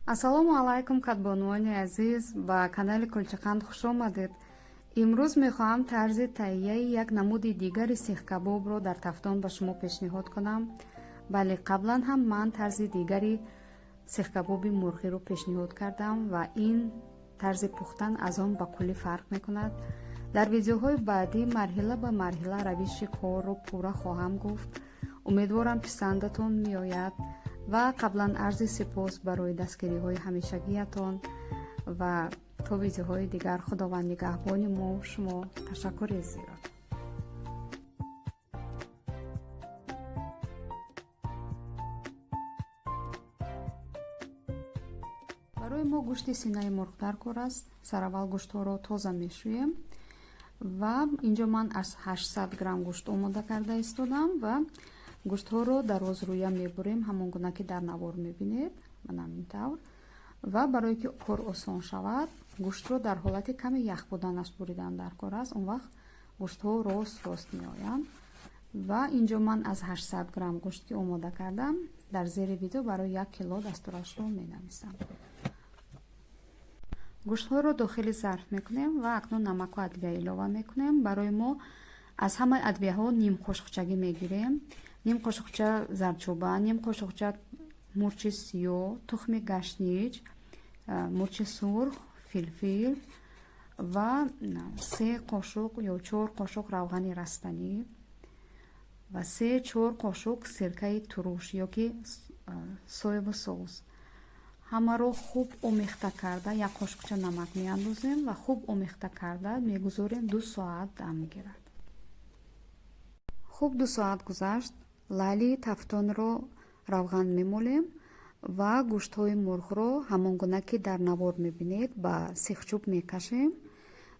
ассалому алейкум катбонуони азиз, ба канали кулчиқанд хуш омадед. имрӯз мехоҳам тарзи таҳияи як намуди дигари сихкабобро дар тафтон ба шумо пешниҳод кунам. бале қаблан ҳам ман тарзи дигари сихкабоби мурғиро пешниҳод кардам ва ин тарзи пухтан аз он ба куллӣ фарқ мекунад. дар видеоҳои баъдӣ марҳила ба марҳила равиши корро пурра хоҳам гуфт. умедворам писандатон меояд ва қаблан арзи сипос барои дастгириҳои ҳамешагиятон ва то видеоҳои дигар. худованд нигаҳбони мо шумо. ташаккури зиёд. барои мо гӯшти синаи мурғ даркор аст. сараввал гӯштҳоро тоза мешӯем ва инҷо ман аз 800 грамм гӯшт омода карда истодам ва гӯштҳоро дар розрӯя мебурем, ҳамон гуна ки дар навор мебинед, ман ҳамин тавр. ва барое ки кор осон шавад, гӯштро дар ҳолати каме ях буданаш буридан дар кор аст. он вақт гӯштҳо рост меоянд. ва инҷо ман аз 800 грамм гӯшт ки омода кардам, дар зери видео барои 1 кило дастурашро менависам. гӯштҳоро дохили зарф мекунем ва акнун намаку адвия илова мекунем. барои мо аз ҳамаи адвияҳо ним қошуқчагӣ мегирем. ним қошуқча зарчӯба, ним қошуқча мурчи сиёҳ, тухми гаштнич, мурчи сурх, филфил ва 3 қошуқ ё 4 қошуқ равғани растанӣ ва 3-4 қошуқ сиркаи туруш ё ки соевый соус. ҳамаро хуб омехта карда, як қошуқча намак меандозем ва хуб омехта карда мегузорем 2 соат дам мегирад. хуб 2 соат гузашт. лали тафтонро равған мемолем ва гӯштҳои мурғро ҳамон гуна ки дар навор мебинед ба сихчӯб мекашем.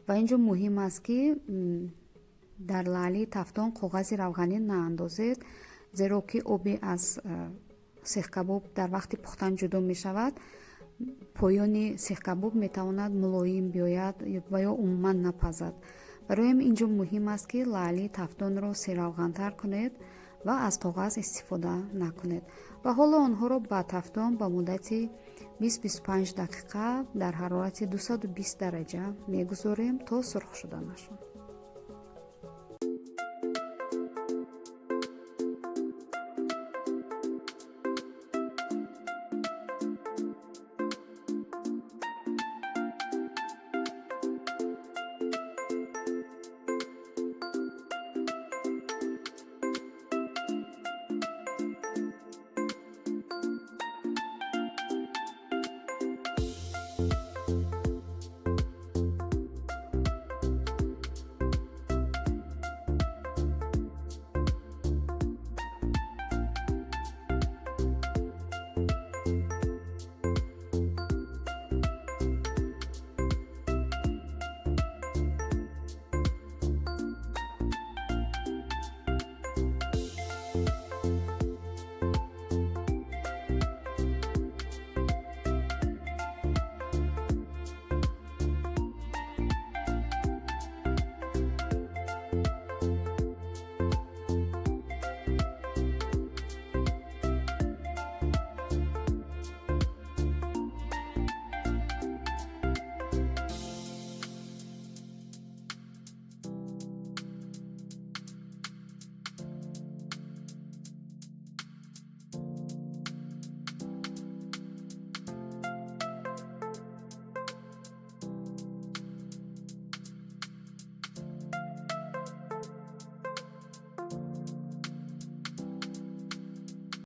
ва инҷо муҳим аст ки дар лали тафтон коғази равғанӣ наандозед, зеро ки оби аз сихкабоб дар вақти пухтан ҷудо мешавад. поёни сихкабоб метавонад мулоим биёяд ва ё умуман напазад. барои ҳамин инҷо муҳим аст ки лали тафтонро серавғантар кунед ва аз коғаз истифода накунед. ва ҳоло онҳоро ба тафтон ба муддати 20-25 дақиқа дар ҳарорати 220 дараҷа мегузорем то сурх шуда нашуд.